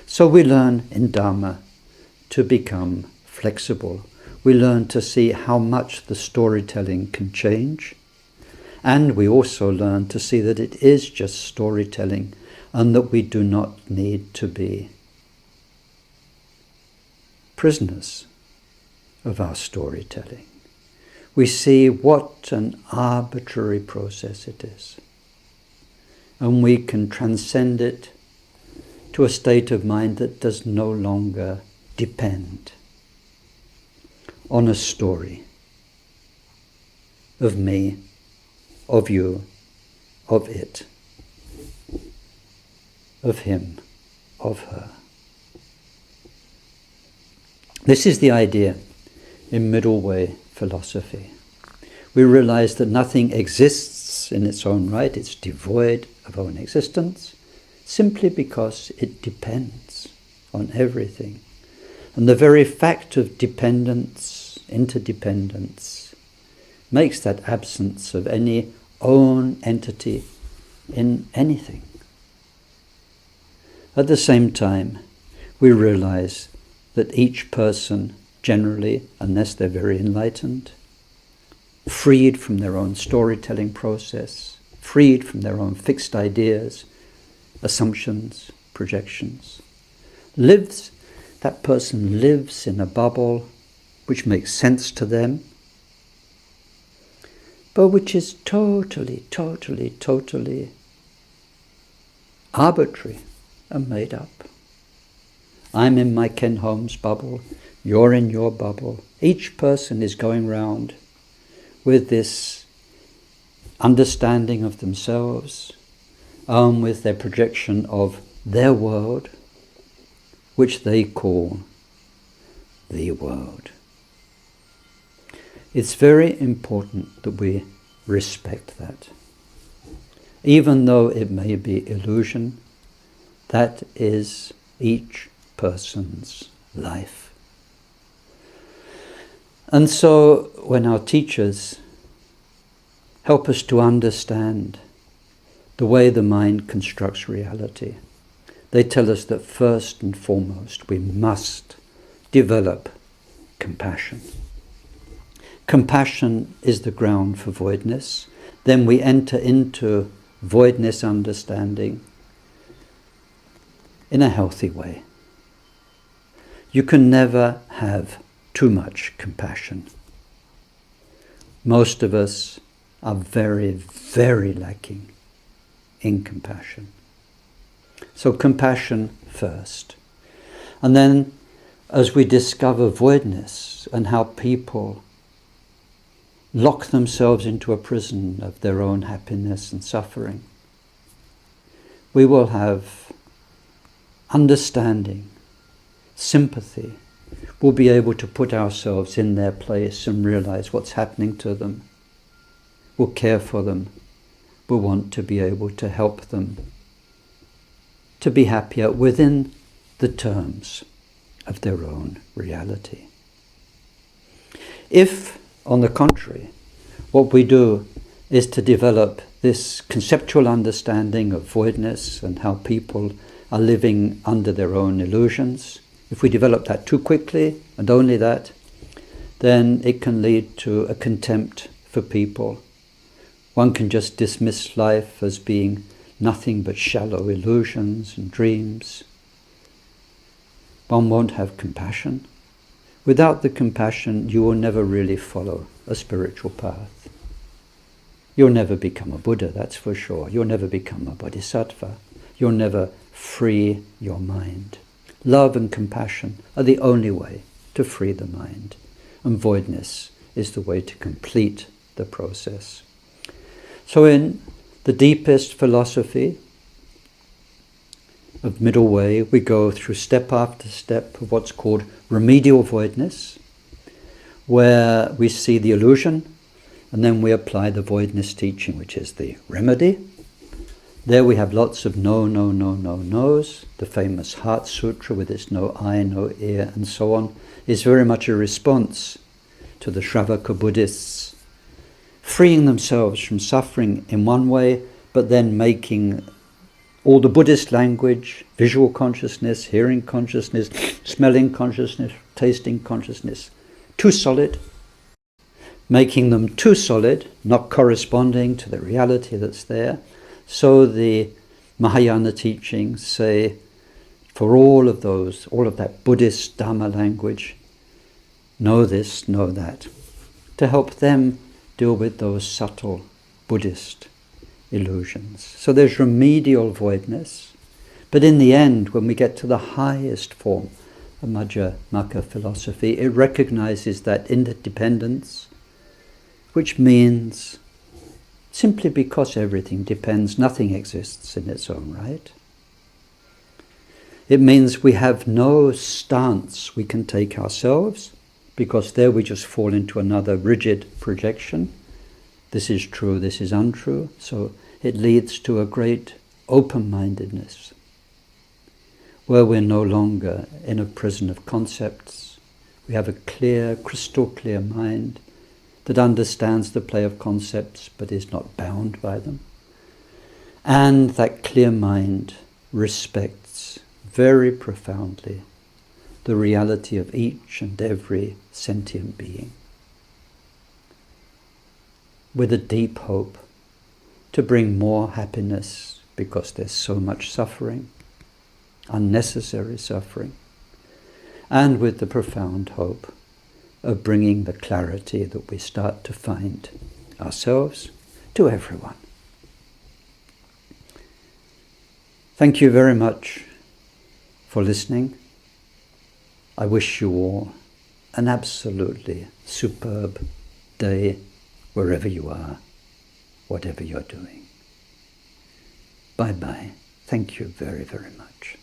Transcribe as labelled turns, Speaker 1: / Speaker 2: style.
Speaker 1: So we learn in Dharma to become flexible. We learn to see how much the storytelling can change. And we also learn to see that it is just storytelling and that we do not need to be prisoners of our storytelling. We see what an arbitrary process it is. And we can transcend it to a state of mind that does no longer depend on a story of me, of you, of it, of him, of her. This is the idea in middle way philosophy. We realize that nothing exists in its own right, it's devoid of own existence, simply because it depends on everything. And the very fact of dependence, interdependence, makes that absence of any own entity in anything. At the same time, we realize that each person, generally, unless they're very enlightened, freed from their own storytelling process, freed from their own fixed ideas, assumptions, projections, that person lives in a bubble which makes sense to them, but which is totally arbitrary and made up. I'm in my Ken Holmes bubble, you're in your bubble. Each person is going round with this understanding of themselves, with their projection of their world, which they call the world. It's very important that we respect that. Even though it may be illusion, that is each person's life. And so when our teachers help us to understand the way the mind constructs reality, they tell us that first and foremost we must develop compassion. Compassion is the ground for voidness. Then we enter into voidness understanding in a healthy way. You can never have too much compassion. Most of us are very, very lacking in compassion. So compassion first. And then as we discover voidness and how people lock themselves into a prison of their own happiness and suffering, we will have understanding, sympathy. We'll be able to put ourselves in their place and realize what's happening to them. We'll care for them. We'll want to be able to help them to be happier within the terms of their own reality. If, on the contrary, what we do is to develop this conceptual understanding of voidness and how people are living under their own illusions, if we develop that too quickly and only that, then it can lead to a contempt for people. One can just dismiss life as being nothing but shallow illusions and dreams. One won't have compassion. Without the compassion, you will never really follow a spiritual path. You'll never become a Buddha, that's for sure. You'll never become a Bodhisattva. You'll never free your mind. Love and compassion are the only way to free the mind. And voidness is the way to complete the process. So in the deepest philosophy of middle way, we go through step after step of what's called remedial voidness, where we see the illusion, and then we apply the voidness teaching, which is the remedy. There we have lots of no, no, no, no, no's. The famous Heart Sutra with its no eye, no ear, and so on, is very much a response to the Shravaka Buddhists freeing themselves from suffering in one way, but then making all the Buddhist language, visual consciousness, hearing consciousness, smelling consciousness, tasting consciousness, too solid, making them too solid, not corresponding to the reality that's there. So the Mahayana teachings say, for all of that Buddhist Dhamma language, know this, know that, to help them deal with those subtle Buddhist illusions. So there's remedial voidness, but in the end, when we get to the highest form of Madhyamaka philosophy, it recognizes that interdependence, which means simply because everything depends, nothing exists in its own right. It means we have no stance we can take ourselves, because there we just fall into another rigid projection. This is true, this is untrue. So it leads to a great open-mindedness, where we're no longer in a prison of concepts. We have a clear, crystal clear mind that understands the play of concepts but is not bound by them. And that clear mind respects very profoundly the reality of each and every sentient being, with a deep hope to bring more happiness, because there's so much suffering, unnecessary suffering, and with the profound hope of bringing the clarity that we start to find ourselves to everyone. Thank you very much for listening. I wish you all an absolutely superb day wherever you are, whatever you're doing. Bye-bye. Thank you very, very much.